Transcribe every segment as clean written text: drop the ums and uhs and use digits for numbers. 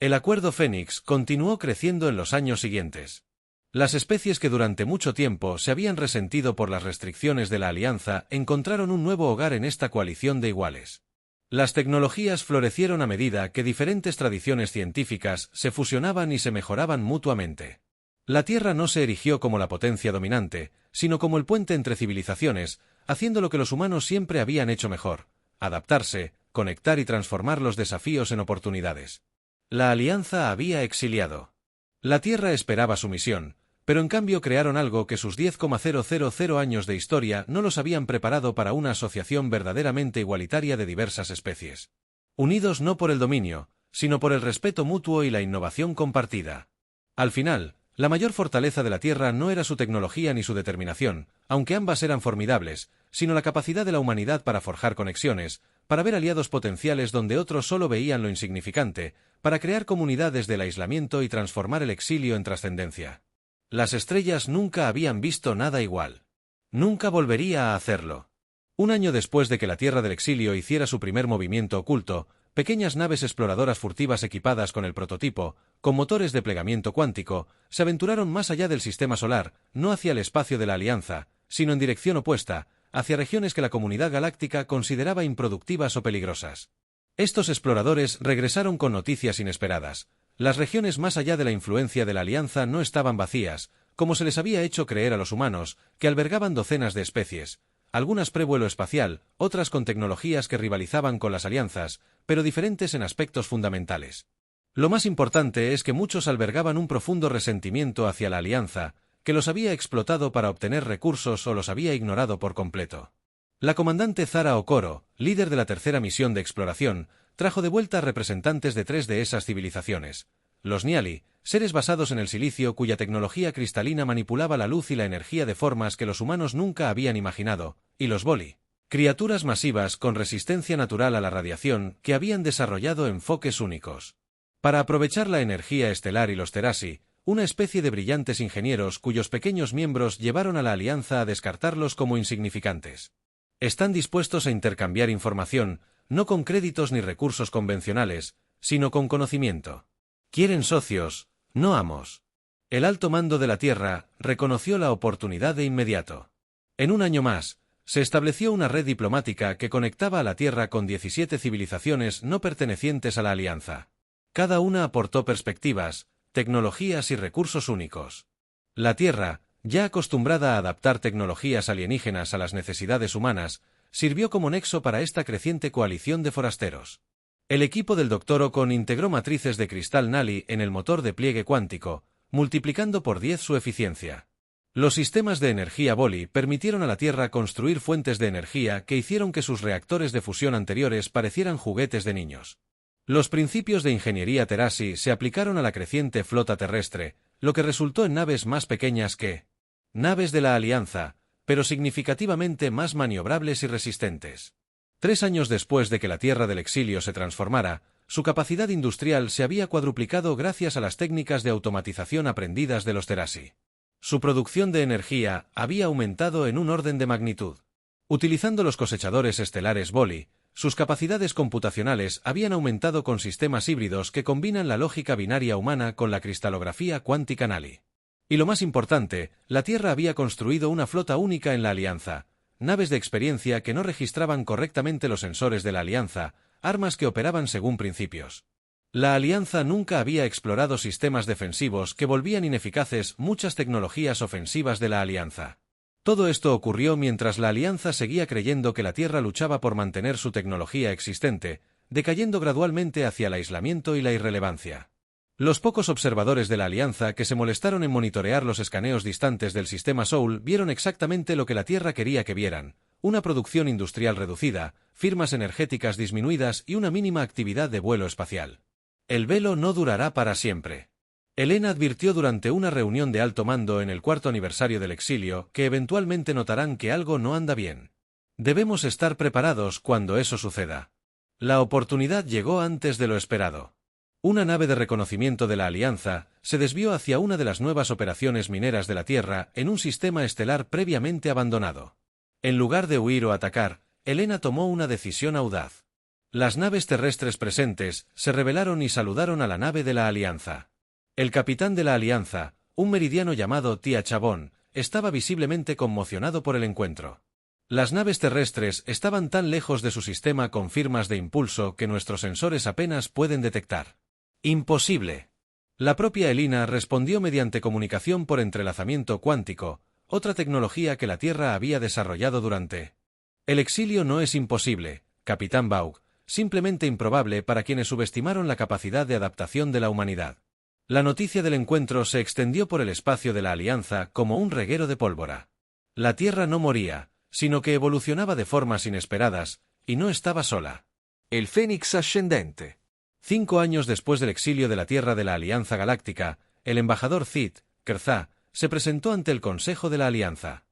El Acuerdo Fénix continuó creciendo en los años siguientes. Las especies que durante mucho tiempo se habían resentido por las restricciones de la Alianza encontraron un nuevo hogar en esta coalición de iguales. Las tecnologías florecieron a medida que diferentes tradiciones científicas se fusionaban y se mejoraban mutuamente. La Tierra no se erigió como la potencia dominante, sino como el puente entre civilizaciones, haciendo lo que los humanos siempre habían hecho mejor: adaptarse, conectar y transformar los desafíos en oportunidades. La Alianza había exiliado. La Tierra esperaba su misión, pero en cambio crearon algo que sus 10,000 años de historia no los habían preparado para una asociación verdaderamente igualitaria de diversas especies. Unidos no por el dominio, sino por el respeto mutuo y la innovación compartida. Al final, la mayor fortaleza de la Tierra no era su tecnología ni su determinación, aunque ambas eran formidables, sino la capacidad de la humanidad para forjar conexiones, para ver aliados potenciales donde otros solo veían lo insignificante, para crear comunidades del aislamiento y transformar el exilio en trascendencia. Las estrellas nunca habían visto nada igual. Nunca volvería a hacerlo. Un año después de que la Tierra del Exilio hiciera su primer movimiento oculto, pequeñas naves exploradoras furtivas equipadas con el prototipo, con motores de plegamiento cuántico, se aventuraron más allá del sistema solar, no hacia el espacio de la Alianza, sino en dirección opuesta, hacia regiones que la comunidad galáctica consideraba improductivas o peligrosas. Estos exploradores regresaron con noticias inesperadas. Las regiones más allá de la influencia de la Alianza no estaban vacías, como se les había hecho creer a los humanos, que albergaban docenas de especies, algunas pre-vuelo espacial, otras con tecnologías que rivalizaban con las alianzas, pero diferentes en aspectos fundamentales. Lo más importante es que muchos albergaban un profundo resentimiento hacia la Alianza, que los había explotado para obtener recursos o los había ignorado por completo. La comandante Zara Okoro, líder de la tercera misión de exploración, trajo de vuelta a representantes de 3 de esas civilizaciones: los Niali, seres basados en el silicio cuya tecnología cristalina manipulaba la luz y la energía de formas que los humanos nunca habían imaginado, y los Boli, criaturas masivas con resistencia natural a la radiación que habían desarrollado enfoques únicos. Para aprovechar la energía estelar y los Terasi, una especie de brillantes ingenieros cuyos pequeños miembros llevaron a la Alianza a descartarlos como insignificantes. Están dispuestos a intercambiar información, no con créditos ni recursos convencionales, sino con conocimiento. Quieren socios, no amos. El alto mando de la Tierra reconoció la oportunidad de inmediato. En un año más, se estableció una red diplomática que conectaba a la Tierra con 17 civilizaciones no pertenecientes a la Alianza. Cada una aportó perspectivas, tecnologías y recursos únicos. La Tierra, ya acostumbrada a adaptar tecnologías alienígenas a las necesidades humanas, sirvió como nexo para esta creciente coalición de forasteros. El equipo del Dr. Ocon integró matrices de cristal Nali en el motor de pliegue cuántico, multiplicando por 10 su eficiencia. Los sistemas de energía Boli permitieron a la Tierra construir fuentes de energía que hicieron que sus reactores de fusión anteriores parecieran juguetes de niños. Los principios de ingeniería Terasi se aplicaron a la creciente flota terrestre, lo que resultó en naves más pequeñas que naves de la Alianza, pero significativamente más maniobrables y resistentes. 3 años después de que la Tierra del Exilio se transformara, su capacidad industrial se había cuadruplicado gracias a las técnicas de automatización aprendidas de los Terasi. Su producción de energía había aumentado en un orden de magnitud. Utilizando los cosechadores estelares Boli, sus capacidades computacionales habían aumentado con sistemas híbridos que combinan la lógica binaria humana con la cristalografía cuántica Nali. Y lo más importante, la Tierra había construido una flota única en la Alianza, naves de experiencia que no registraban correctamente los sensores de la Alianza, armas que operaban según principios. La Alianza nunca había explorado sistemas defensivos que volvían ineficaces muchas tecnologías ofensivas de la Alianza. Todo esto ocurrió mientras la Alianza seguía creyendo que la Tierra luchaba por mantener su tecnología existente, decayendo gradualmente hacia el aislamiento y la irrelevancia. Los pocos observadores de la Alianza que se molestaron en monitorear los escaneos distantes del sistema Soul vieron exactamente lo que la Tierra quería que vieran: una producción industrial reducida, firmas energéticas disminuidas y una mínima actividad de vuelo espacial. El velo no durará para siempre. Helena advirtió durante una reunión de alto mando en el 4º aniversario del exilio que eventualmente notarán que algo no anda bien. Debemos estar preparados cuando eso suceda. La oportunidad llegó antes de lo esperado. Una nave de reconocimiento de la Alianza se desvió hacia una de las nuevas operaciones mineras de la Tierra en un sistema estelar previamente abandonado. En lugar de huir o atacar, Helena tomó una decisión audaz. Las naves terrestres presentes se rebelaron y saludaron a la nave de la Alianza. El capitán de la Alianza, un meridiano llamado Tia Chabón, estaba visiblemente conmocionado por el encuentro. Las naves terrestres estaban tan lejos de su sistema con firmas de impulso que nuestros sensores apenas pueden detectar. ¡Imposible! La propia Elina respondió mediante comunicación por entrelazamiento cuántico, otra tecnología que la Tierra había desarrollado durante. El exilio no es imposible, Capitán Baug, simplemente improbable para quienes subestimaron la capacidad de adaptación de la humanidad. La noticia del encuentro se extendió por el espacio de la Alianza como un reguero de pólvora. La Tierra no moría, sino que evolucionaba de formas inesperadas, y no estaba sola. El Fénix ascendente. 5 años después del exilio de la Tierra de la Alianza Galáctica, el embajador Cid, Kerzá, se presentó ante el Consejo de la Alianza.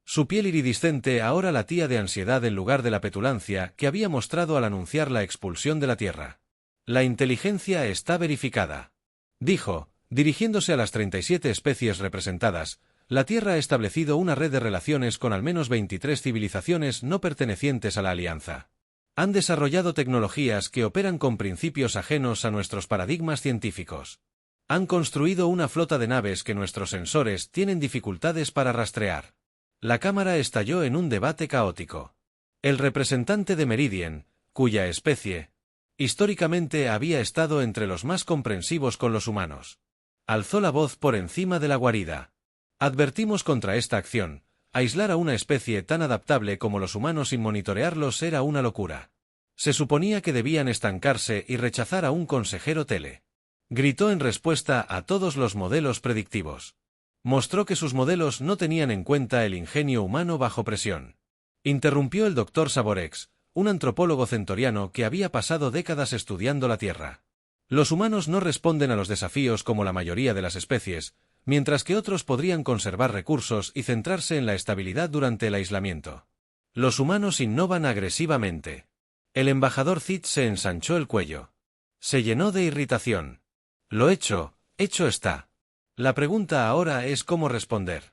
Su piel iridiscente ahora latía de ansiedad en lugar de la petulancia que había mostrado al anunciar la expulsión de la Tierra. La inteligencia está verificada, dijo, dirigiéndose a las 37 especies representadas. La Tierra ha establecido una red de relaciones con al menos 23 civilizaciones no pertenecientes a la Alianza. Han desarrollado tecnologías que operan con principios ajenos a nuestros paradigmas científicos. Han construido una flota de naves que nuestros sensores tienen dificultades para rastrear. La Cámara estalló en un debate caótico. El representante de Meridian, cuya especie, históricamente había estado entre los más comprensivos con los humanos, alzó la voz por encima de la guarida. Advertimos contra esta acción. Aislar a una especie tan adaptable como los humanos sin monitorearlos era una locura. Se suponía que debían estancarse y rechazar a un consejero tele. Gritó en respuesta a todos los modelos predictivos. Mostró que sus modelos no tenían en cuenta el ingenio humano bajo presión. Interrumpió el Dr. Saborex, un antropólogo centoriano que había pasado décadas estudiando la Tierra. Los humanos no responden a los desafíos como la mayoría de las especies, mientras que otros podrían conservar recursos y centrarse en la estabilidad durante el aislamiento. Los humanos innovan agresivamente. El embajador Cid se ensanchó el cuello. Se llenó de irritación. Lo hecho está. La pregunta ahora es cómo responder.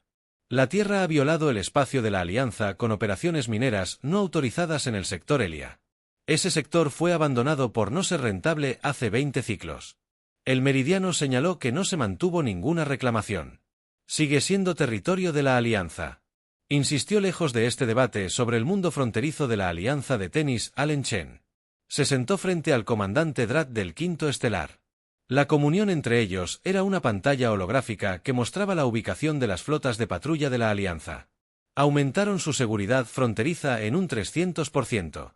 La Tierra ha violado el espacio de la Alianza con operaciones mineras no autorizadas en el sector Elia. Ese sector fue abandonado por no ser rentable hace 20 ciclos. El meridiano señaló que no se mantuvo ninguna reclamación. Sigue siendo territorio de la Alianza. Insistió lejos de este debate sobre el mundo fronterizo de la Alianza de tenis Allen Chen. Se sentó frente al comandante Drat del Quinto Estelar. La comunión entre ellos era una pantalla holográfica que mostraba la ubicación de las flotas de patrulla de la Alianza. Aumentaron su seguridad fronteriza en un 300%.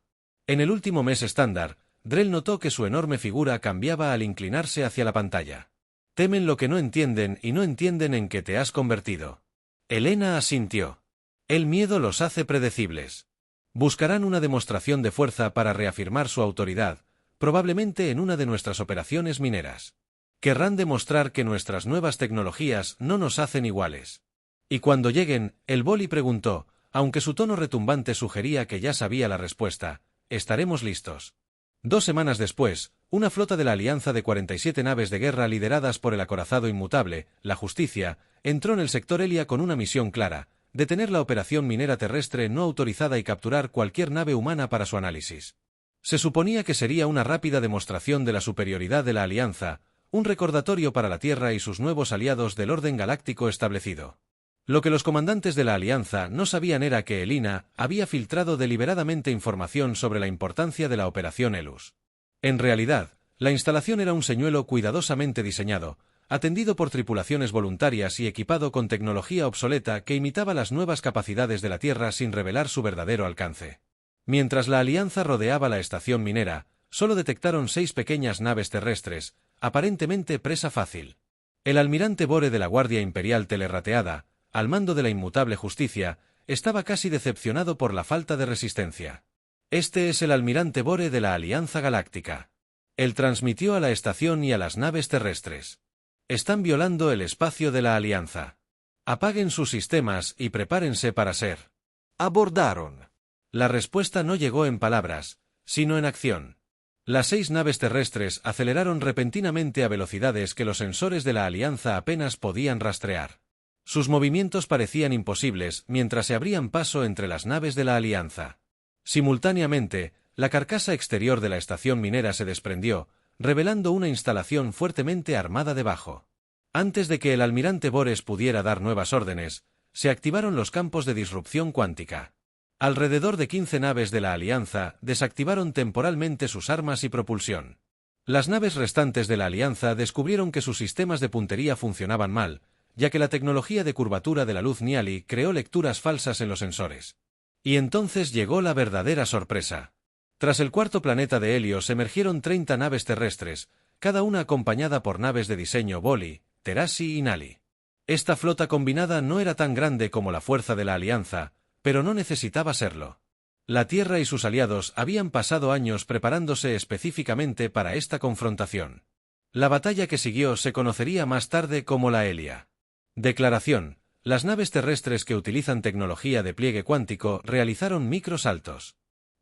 En el último mes estándar, Drell notó que su enorme figura cambiaba al inclinarse hacia la pantalla. Temen lo que no entienden y no entienden en qué te has convertido. Elena asintió. El miedo los hace predecibles. Buscarán una demostración de fuerza para reafirmar su autoridad, probablemente en una de nuestras operaciones mineras. Querrán demostrar que nuestras nuevas tecnologías no nos hacen iguales. Y cuando lleguen, el Boli preguntó, aunque su tono retumbante sugería que ya sabía la respuesta, ¿estaremos listos? 2 semanas después, una flota de la Alianza de 47 naves de guerra lideradas por el acorazado inmutable, la Justicia, entró en el sector Elia con una misión clara: detener la operación minera terrestre no autorizada y capturar cualquier nave humana para su análisis. Se suponía que sería una rápida demostración de la superioridad de la Alianza, un recordatorio para la Tierra y sus nuevos aliados del orden galáctico establecido. Lo que los comandantes de la Alianza no sabían era que Elina había filtrado deliberadamente información sobre la importancia de la Operación Elus. En realidad, la instalación era un señuelo cuidadosamente diseñado, atendido por tripulaciones voluntarias y equipado con tecnología obsoleta que imitaba las nuevas capacidades de la Tierra sin revelar su verdadero alcance. Mientras la Alianza rodeaba la estación minera, solo detectaron 6 pequeñas naves terrestres, aparentemente presa fácil. El almirante Bore de la Guardia Imperial Telerrateada, al mando de la inmutable Justicia, estaba casi decepcionado por la falta de resistencia. Este es el almirante Bore de la Alianza Galáctica. Él transmitió a la estación y a las naves terrestres. Están violando el espacio de la Alianza. Apaguen sus sistemas y prepárense para ser abordaron. La respuesta no llegó en palabras, sino en acción. Las 6 naves terrestres aceleraron repentinamente a velocidades que los sensores de la Alianza apenas podían rastrear. Sus movimientos parecían imposibles mientras se abrían paso entre las naves de la Alianza. Simultáneamente, La carcasa exterior de la estación minera se desprendió, revelando una instalación fuertemente armada debajo. Antes de que el almirante Bores pudiera dar nuevas órdenes, se activaron los campos de disrupción cuántica. Alrededor de 15 naves de la Alianza desactivaron temporalmente sus armas y propulsión. Las naves restantes de la Alianza descubrieron que sus sistemas de puntería funcionaban mal, ya que la tecnología de curvatura de la luz Niali creó lecturas falsas en los sensores. Y entonces llegó la verdadera sorpresa. Tras el cuarto planeta de Helios emergieron 30 naves terrestres, cada una acompañada por naves de diseño Voli, Terasi y Nali. Esta flota combinada no era tan grande como la fuerza de la Alianza, pero no necesitaba serlo. La Tierra y sus aliados habían pasado años preparándose específicamente para esta confrontación. La batalla que siguió se conocería más tarde como la Helia. Declaración: las naves terrestres que utilizan tecnología de pliegue cuántico realizaron microsaltos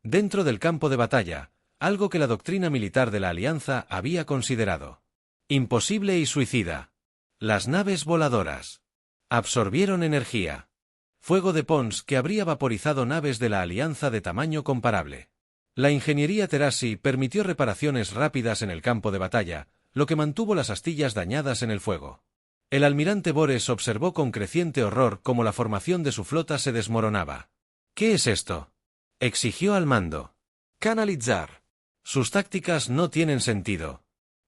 dentro del campo de batalla, algo que la doctrina militar de la Alianza había considerado imposible y suicida. Las naves voladoras absorbieron energía. Fuego de Pons que habría vaporizado naves de la Alianza de tamaño comparable. La ingeniería Terasi permitió reparaciones rápidas en el campo de batalla, lo que mantuvo las astillas dañadas en el fuego. El almirante Bores observó con creciente horror cómo la formación de su flota se desmoronaba. ¿Qué es esto?, exigió al mando. Canalizar. Sus tácticas no tienen sentido.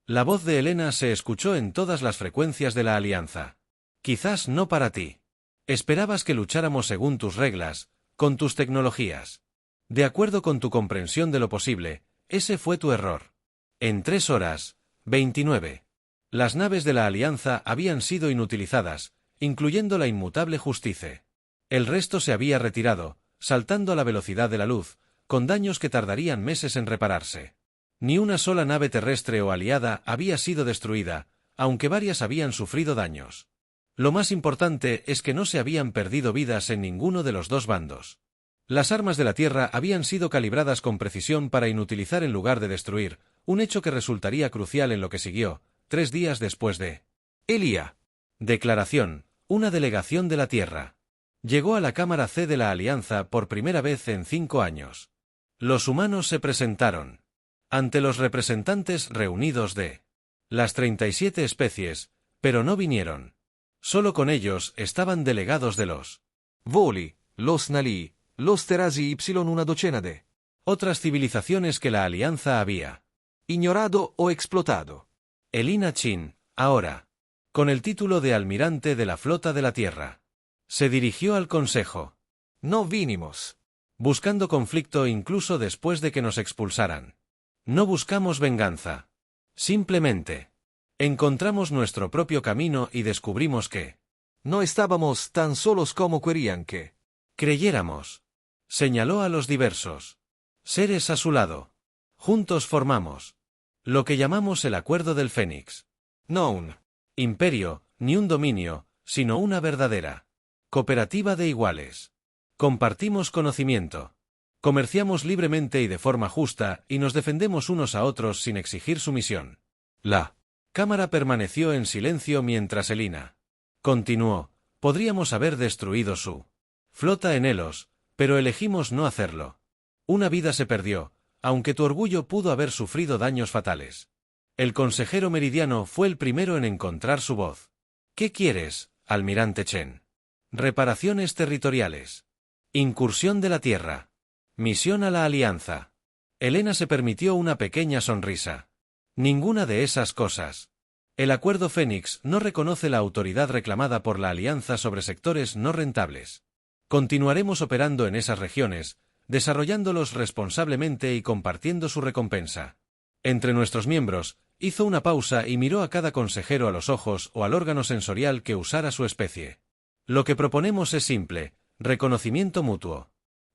La voz de Helena se escuchó en todas las frecuencias de la Alianza. Quizás no para ti. Esperabas que lucháramos según tus reglas, con tus tecnologías. De acuerdo con tu comprensión de lo posible, ese fue tu error. En 3 horas, 29. Las naves de la Alianza habían sido inutilizadas, incluyendo la inmutable Justice. El resto se había retirado, saltando a la velocidad de la luz, con daños que tardarían meses en repararse. Ni una sola nave terrestre o aliada había sido destruida, aunque varias habían sufrido daños. Lo más importante es que no se habían perdido vidas en ninguno de los dos bandos. Las armas de la Tierra habían sido calibradas con precisión para inutilizar en lugar de destruir, un hecho que resultaría crucial en lo que siguió, 3 días después de Helia. Declaración: una delegación de la Tierra llegó a la Cámara C de la Alianza por primera vez en 5 años. Los humanos se presentaron ante los representantes reunidos de las 37 especies, pero no vinieron. Solo con ellos estaban delegados de los Voli, los Nali, los Terasi y una docena de otras civilizaciones que la Alianza había ignorado o explotado. Elina Chin, ahora, con el título de almirante de la flota de la Tierra, se dirigió al Consejo. No vinimos buscando conflicto incluso después de que nos expulsaran. No buscamos venganza. Simplemente encontramos nuestro propio camino y descubrimos que no estábamos tan solos como querían que creyéramos. Señaló a los diversos seres a su lado. Juntos formamos lo que llamamos el Acuerdo del Fénix. No un imperio, ni un dominio, sino una verdadera cooperativa de iguales. Compartimos conocimiento. Comerciamos libremente y de forma justa, y nos defendemos unos a otros sin exigir sumisión. La Cámara permaneció en silencio mientras Elina continuó: podríamos haber destruido su flota en Helos, pero elegimos no hacerlo. Una vida se perdió, aunque tu orgullo pudo haber sufrido daños fatales. El consejero meridiano fue el primero en encontrar su voz. ¿Qué quieres, almirante Chen? Reparaciones territoriales. Incursión de la Tierra. Misión a la Alianza. Helena se permitió una pequeña sonrisa. Ninguna de esas cosas. El Acuerdo Fénix no reconoce la autoridad reclamada por la Alianza sobre sectores no rentables. Continuaremos operando en esas regiones, desarrollándolos responsablemente y compartiendo su recompensa. Entre nuestros miembros, hizo una pausa y miró a cada consejero a los ojos o al órgano sensorial que usara su especie. Lo que proponemos es simple: reconocimiento mutuo.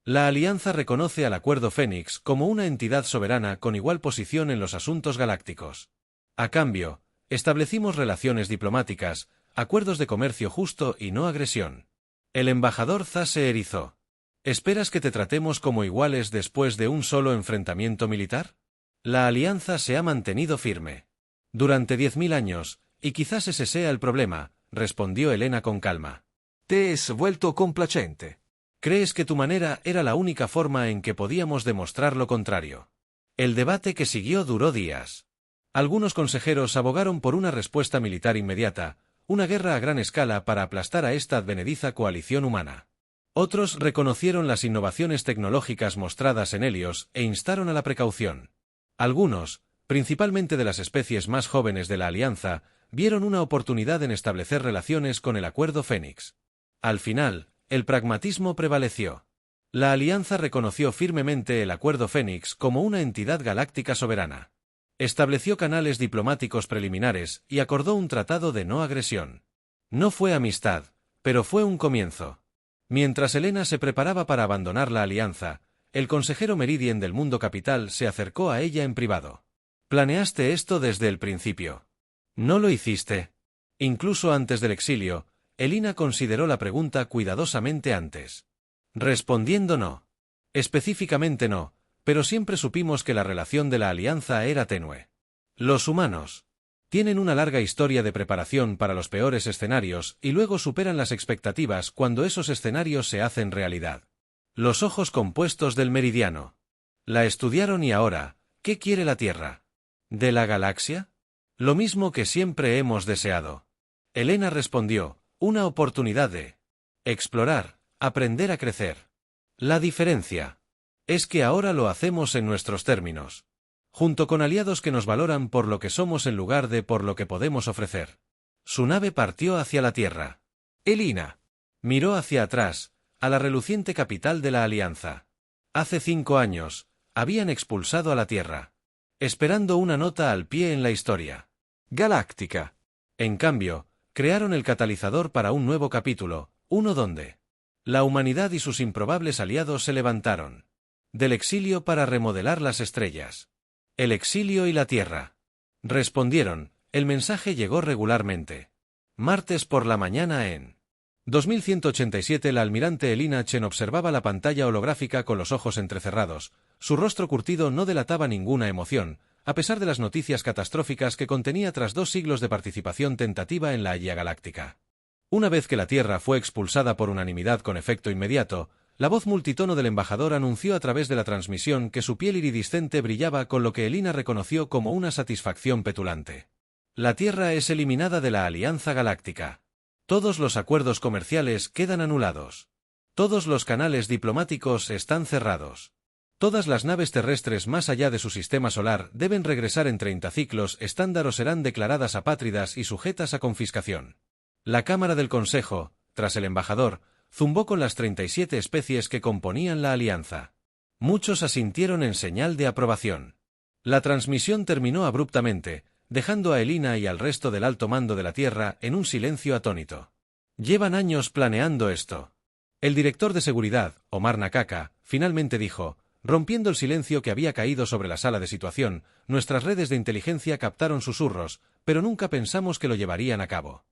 La Alianza reconoce al Acuerdo Fénix como una entidad soberana con igual posición en los asuntos galácticos. A cambio, establecimos relaciones diplomáticas, acuerdos de comercio justo y no agresión. El embajador Za se erizó. ¿Esperas que te tratemos como iguales después de un solo enfrentamiento militar? La Alianza se ha mantenido firme durante 10.000 años, y quizás ese sea el problema, respondió Helena con calma. Te has vuelto complaciente. ¿Crees que tu manera era la única forma en que podíamos demostrar lo contrario? El debate que siguió duró días. Algunos consejeros abogaron por una respuesta militar inmediata, una guerra a gran escala para aplastar a esta advenediza coalición humana. Otros reconocieron las innovaciones tecnológicas mostradas en Helios e instaron a la precaución. Algunos, principalmente de las especies más jóvenes de la Alianza, vieron una oportunidad en establecer relaciones con el Acuerdo Fénix. Al final, el pragmatismo prevaleció. La Alianza reconoció firmemente el Acuerdo Fénix como una entidad galáctica soberana. Estableció canales diplomáticos preliminares y acordó un tratado de no agresión. No fue amistad, pero fue un comienzo. Mientras Helena se preparaba para abandonar la Alianza, el consejero Meridien del Mundo Capital se acercó a ella en privado. «¿Planeaste esto desde el principio? ¿No lo hiciste?» Incluso antes del exilio, Elina consideró la pregunta cuidadosamente antes. Respondiendo no. Específicamente no, pero siempre supimos que la relación de la Alianza era tenue. Los humanos tienen una larga historia de preparación para los peores escenarios y luego superan las expectativas cuando esos escenarios se hacen realidad. Los ojos compuestos del meridiano. La estudiaron y ahora, ¿qué quiere la Tierra? ¿De la galaxia? Lo mismo que siempre hemos deseado. Helena respondió, una oportunidad de explorar, aprender a crecer. La diferencia es que ahora lo hacemos en nuestros términos, junto con aliados que nos valoran por lo que somos en lugar de por lo que podemos ofrecer. Su nave partió hacia la Tierra. Elina miró hacia atrás, a la reluciente capital de la Alianza. Hace 5 años, habían expulsado a la Tierra, esperando una nota al pie en la historia galáctica. En cambio, crearon el catalizador para un nuevo capítulo, uno donde la humanidad y sus improbables aliados se levantaron del exilio para remodelar las estrellas. El exilio y la Tierra. Respondieron, el mensaje llegó regularmente. Martes por la mañana en 2187 la almirante Elina Chen observaba la pantalla holográfica con los ojos entrecerrados. Su rostro curtido no delataba ninguna emoción, a pesar de las noticias catastróficas que contenía tras 2 siglos de participación tentativa en la Guía Galáctica. Una vez que la Tierra fue expulsada por unanimidad con efecto inmediato, la voz multitono del embajador anunció a través de la transmisión que su piel iridiscente brillaba con lo que Elina reconoció como una satisfacción petulante. La Tierra es eliminada de la Alianza Galáctica. Todos los acuerdos comerciales quedan anulados. Todos los canales diplomáticos están cerrados. Todas las naves terrestres más allá de su sistema solar deben regresar en 30 ciclos estándar o serán declaradas apátridas y sujetas a confiscación. La Cámara del Consejo, tras el embajador, zumbó con las 37 especies que componían la alianza. Muchos asintieron en señal de aprobación. La transmisión terminó abruptamente, dejando a Elina y al resto del alto mando de la Tierra en un silencio atónito. Llevan años planeando esto. El director de seguridad, Omar Nakaka, finalmente dijo, rompiendo el silencio que había caído sobre la sala de situación, nuestras redes de inteligencia captaron susurros, pero nunca pensamos que lo llevarían a cabo.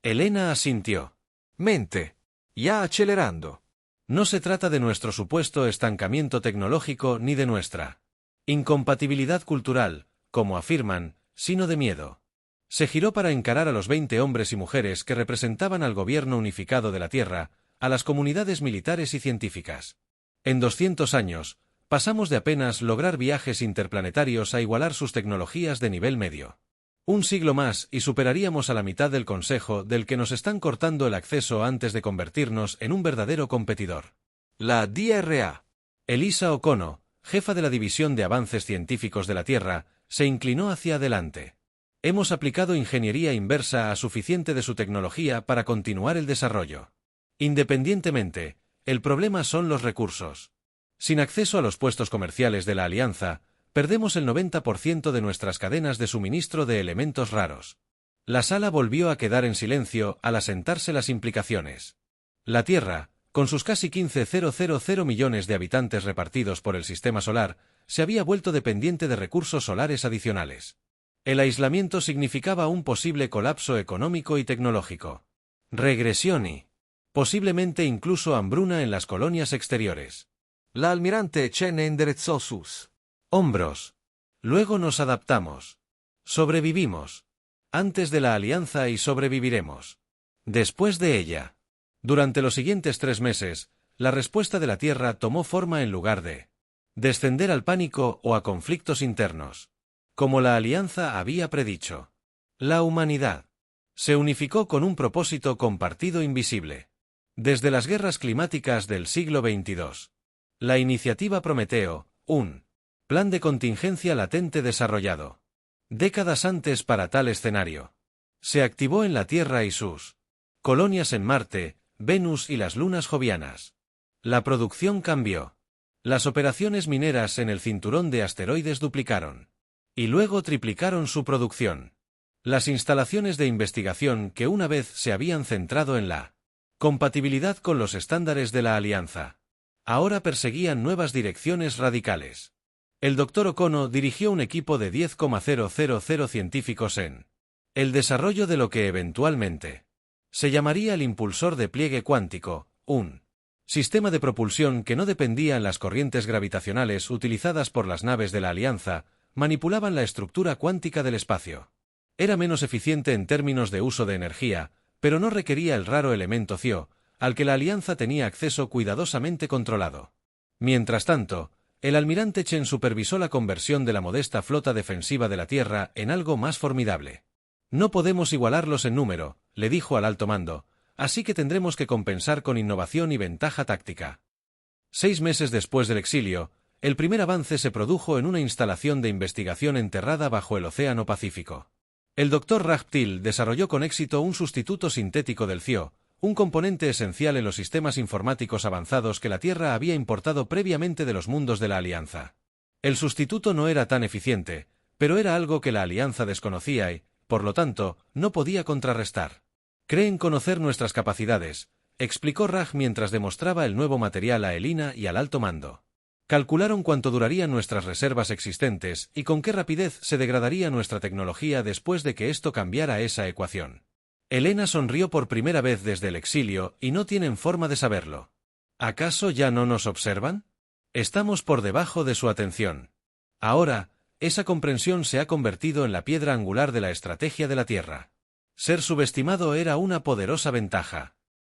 Elena asintió. Mente. Ya acelerando. No se trata de nuestro supuesto estancamiento tecnológico ni de nuestra incompatibilidad cultural, como afirman, sino de miedo. Se giró para encarar a los 20 hombres y mujeres que representaban al gobierno unificado de la Tierra, a las comunidades militares y científicas. En 200 años, pasamos de apenas lograr viajes interplanetarios a igualar sus tecnologías de nivel medio. Un siglo más y superaríamos a la mitad del Consejo del que nos están cortando el acceso antes de convertirnos en un verdadero competidor. La DRA. Elisa Okono, jefa de la División de Avances Científicos de la Tierra, se inclinó hacia adelante. Hemos aplicado ingeniería inversa a suficiente de su tecnología para continuar el desarrollo. Independientemente, el problema son los recursos. Sin acceso a los puestos comerciales de la Alianza, perdemos el 90% de nuestras cadenas de suministro de elementos raros. La sala volvió a quedar en silencio al asentarse las implicaciones. La Tierra, con sus casi 15.000 millones de habitantes repartidos por el sistema solar, se había vuelto dependiente de recursos solares adicionales. El aislamiento significaba un posible colapso económico y tecnológico. Regresión y, posiblemente incluso hambruna en las colonias exteriores. La almirante Chen enderezó sus hombros. Luego nos adaptamos. Sobrevivimos. Antes de la alianza y sobreviviremos. Después de ella. Durante los siguientes 3 meses, la respuesta de la Tierra tomó forma en lugar de descender al pánico o a conflictos internos. Como la Alianza había predicho. La humanidad se unificó con un propósito compartido invisible. Desde las guerras climáticas del siglo XXII. La iniciativa Prometeo, un plan de contingencia latente desarrollado décadas antes para tal escenario, se activó en la Tierra y sus colonias en Marte, Venus y las lunas jovianas. La producción cambió. Las operaciones mineras en el cinturón de asteroides duplicaron. Y luego triplicaron su producción. Las instalaciones de investigación que una vez se habían centrado en la compatibilidad con los estándares de la Alianza, ahora perseguían nuevas direcciones radicales. El Dr. Okono dirigió un equipo de 10,000 científicos en el desarrollo de lo que eventualmente se llamaría el impulsor de pliegue cuántico, un sistema de propulsión que no dependía en las corrientes gravitacionales utilizadas por las naves de la Alianza, manipulaban la estructura cuántica del espacio. Era menos eficiente en términos de uso de energía, pero no requería el raro elemento CIO, al que la Alianza tenía acceso cuidadosamente controlado. Mientras tanto, el almirante Chen supervisó la conversión de la modesta flota defensiva de la Tierra en algo más formidable. No podemos igualarlos en número, le dijo al alto mando, así que tendremos que compensar con innovación y ventaja táctica. 6 meses después del exilio, el primer avance se produjo en una instalación de investigación enterrada bajo el Océano Pacífico. El Dr. Rajptil desarrolló con éxito un sustituto sintético del CIO, un componente esencial en los sistemas informáticos avanzados que la Tierra había importado previamente de los mundos de la Alianza. El sustituto no era tan eficiente, pero era algo que la Alianza desconocía y, por lo tanto, no podía contrarrestar. Creen conocer nuestras capacidades, explicó Raj mientras demostraba el nuevo material a Elina y al alto mando. Calcularon cuánto durarían nuestras reservas existentes y con qué rapidez se degradaría nuestra tecnología después de que esto cambiara esa ecuación. Elena sonrió por primera vez desde el exilio y no tienen forma de saberlo. ¿Acaso ya no nos observan? Estamos por debajo de su atención. Ahora, esa comprensión se ha convertido en la piedra angular de la estrategia de la Tierra. Ser subestimado era una poderosa ventaja.